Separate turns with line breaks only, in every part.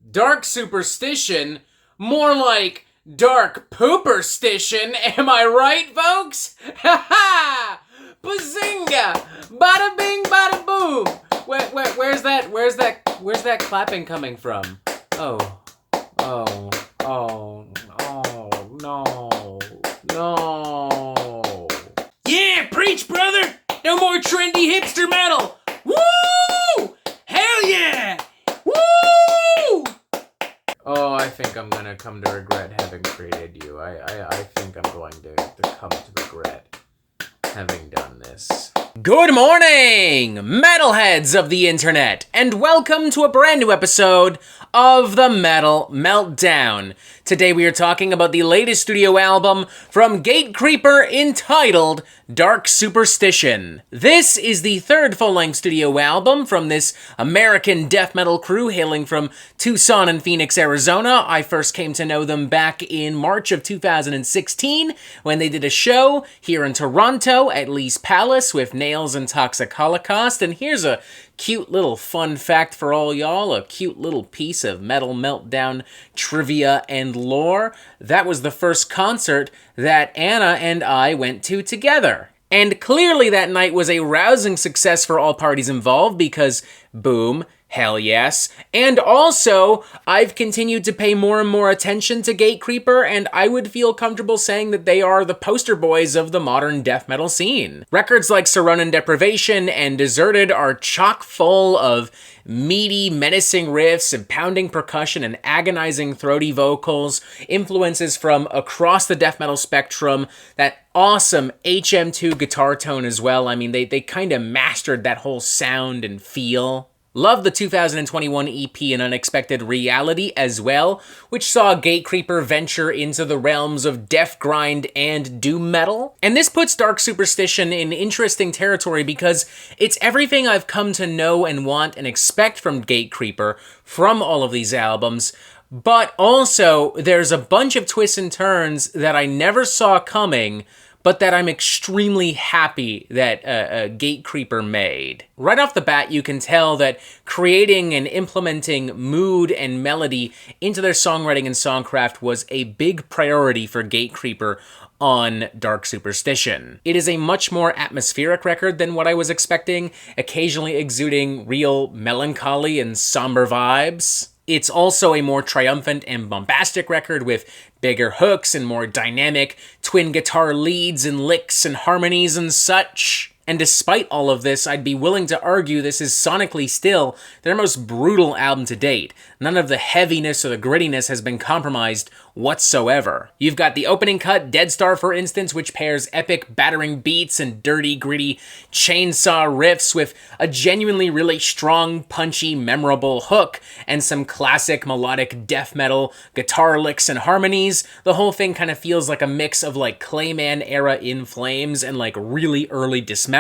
Dark Superstition? More like Dark Pooperstition, am I right, folks? Ha ha! Bazinga! Bada bing, bada boom! Where's that clapping coming from? Oh, no.
Yeah, preach, brother! No more trendy hipster metal! Woo! Hell yeah! Woo!
Oh, I think I'm gonna come to regret having created you. I think I'm going to come to regret having done this.
Good morning, metalheads of the internet, and welcome to a brand new episode of the Metal Meltdown. Today we are talking about the latest studio album from Gatecreeper entitled Dark Superstition. This is the third full-length studio album from this American death metal crew hailing from Tucson and Phoenix, Arizona. I first came to know them back in March of 2016 when they did a show here in Toronto at Lee's Palace with Nails and Toxic Holocaust, and here's a cute little fun fact for all y'all, a cute little piece of Metal Meltdown trivia and lore. That was the first concert that Anna and I went to together. And clearly that night was a rousing success for all parties involved because, boom, hell yes. And also, I've continued to pay more and more attention to Gatecreeper, and I would feel comfortable saying that they are the poster boys of the modern death metal scene. Records like Surrounded Deprivation and Deserted are chock full of meaty, menacing riffs and pounding percussion and agonizing throaty vocals, influences from across the death metal spectrum, that awesome HM2 guitar tone as well. I mean, they kind of mastered that whole sound and feel. Love the 2021 EP An Unexpected Reality as well, which saw Gatecreeper venture into the realms of death grind and doom metal. And this puts Dark Superstition in interesting territory because it's everything I've come to know and want and expect from Gatecreeper from all of these albums. But also, there's a bunch of twists and turns that I never saw coming, but that I'm extremely happy that Gatecreeper made. Right off the bat, you can tell that creating and implementing mood and melody into their songwriting and songcraft was a big priority for Gatecreeper on Dark Superstition. It is a much more atmospheric record than what I was expecting, occasionally exuding real melancholy and somber vibes. It's also a more triumphant and bombastic record with bigger hooks and more dynamic twin guitar leads and licks and harmonies and such. And despite all of this, I'd be willing to argue this is sonically still their most brutal album to date. None of the heaviness or the grittiness has been compromised whatsoever. You've got the opening cut, Dead Star, for instance, which pairs epic battering beats and dirty, gritty chainsaw riffs with a genuinely really strong, punchy, memorable hook and some classic melodic death metal guitar licks and harmonies. The whole thing kind of feels like a mix of like Clayman era In Flames and like really early Dismember.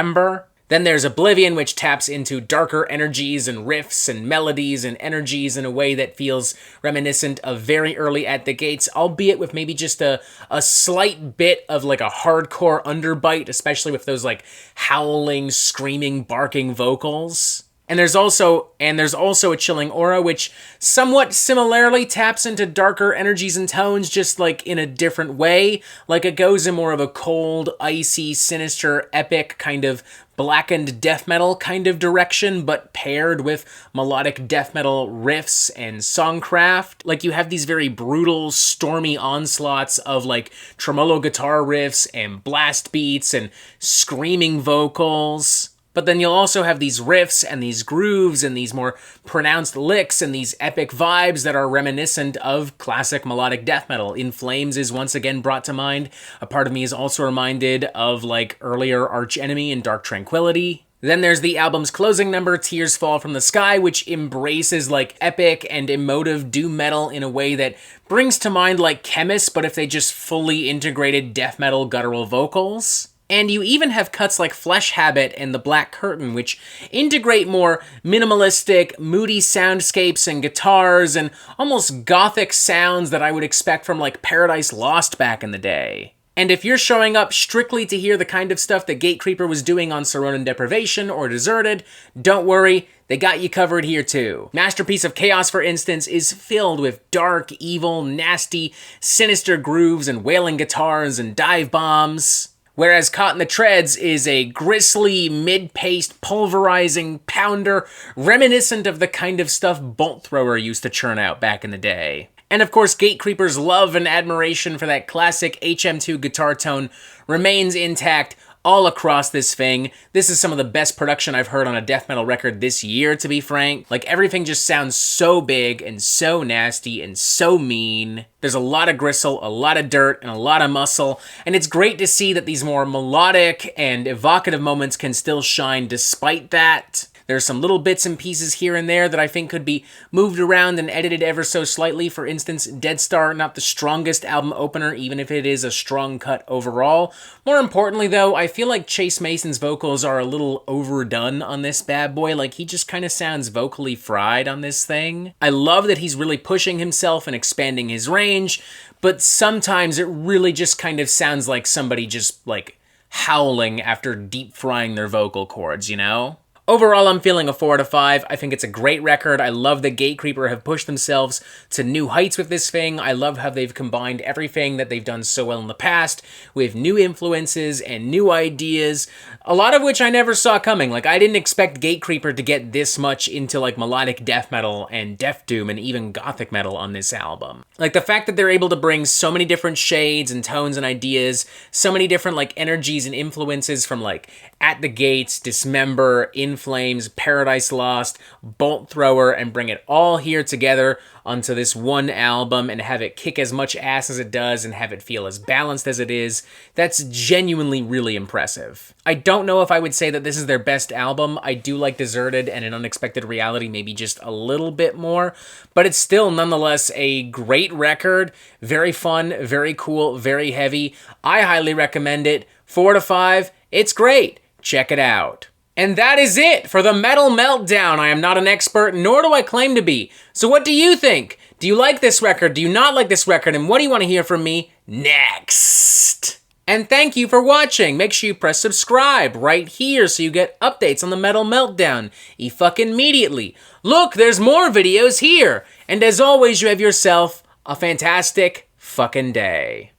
Then there's Oblivion, which taps into darker energies and riffs and melodies and energies in a way that feels reminiscent of very early At the Gates, albeit with maybe just a slight bit of like a hardcore underbite, especially with those like howling, screaming, barking vocals. And there's also a Chilling Aura, which somewhat similarly taps into darker energies and tones, just like in a different way. Like it goes in more of a cold, icy, sinister, epic kind of blackened death metal kind of direction, but paired with melodic death metal riffs and songcraft. Like you have these very brutal, stormy onslaughts of like tremolo guitar riffs and blast beats and screaming vocals. But then you'll also have these riffs and these grooves and these more pronounced licks and these epic vibes that are reminiscent of classic melodic death metal. In Flames is once again brought to mind. A part of me is also reminded of like earlier Arch Enemy and Dark Tranquillity. Then there's the album's closing number, Tears Fall from the Sky, which embraces like epic and emotive doom metal in a way that brings to mind like Chemist, but if they just fully integrated death metal guttural vocals. And you even have cuts like Flesh Habit and The Black Curtain, which integrate more minimalistic, moody soundscapes and guitars and almost gothic sounds that I would expect from like Paradise Lost back in the day. And if you're showing up strictly to hear the kind of stuff that Gatecreeper was doing on Saronin Deprivation or Deserted, don't worry, they got you covered here too. Masterpiece of Chaos, for instance, is filled with dark, evil, nasty, sinister grooves and wailing guitars and dive bombs. Whereas Caught in the Treads is a grisly, mid-paced, pulverizing pounder reminiscent of the kind of stuff Bolt Thrower used to churn out back in the day. And of course, Gatecreeper's love and admiration for that classic HM2 guitar tone remains intact all across this thing. This is some of the best production I've heard on a death metal record this year, to be frank. Like, everything just sounds so big and so nasty and so mean. There's a lot of gristle, a lot of dirt, and a lot of muscle, and it's great to see that these more melodic and evocative moments can still shine despite that. There's some little bits and pieces here and there that I think could be moved around and edited ever so slightly. For instance, Dead Star, not the strongest album opener, even if it is a strong cut overall. More importantly, though, I feel like Chase Mason's vocals are a little overdone on this bad boy. Like, he just kind of sounds vocally fried on this thing. I love that he's really pushing himself and expanding his range, but sometimes it really just kind of sounds like somebody just, like, howling after deep frying their vocal cords, you know? Overall, I'm feeling a 4 out of 5. I think it's a great record. I love that Gatecreeper have pushed themselves to new heights with this thing. I love how they've combined everything that they've done so well in the past with new influences and new ideas, a lot of which I never saw coming. Like, I didn't expect Gatecreeper to get this much into, like, melodic death metal and death doom and even gothic metal on this album. Like, the fact that they're able to bring so many different shades and tones and ideas, so many different, like, energies and influences from, like, At the Gates, Dismember, In Flames, Paradise Lost, Bolt Thrower, and bring it all here together onto this one album and have it kick as much ass as it does and have it feel as balanced as it is, that's genuinely really impressive. I don't know if I would say that this is their best album. I do like Deserted and An Unexpected Reality maybe just a little bit more, but it's still nonetheless a great record, very fun, very cool, very heavy. I highly recommend it. 4 out of 5, it's great. Check it out. And that is it for the Metal Meltdown. I am not an expert, nor do I claim to be. So what do you think? Do you like this record? Do you not like this record? And what do you want to hear from me next? And thank you for watching. Make sure you press subscribe right here so you get updates on the Metal Meltdown immediately. Look, there's more videos here. And as always, you have yourself a fantastic fucking day.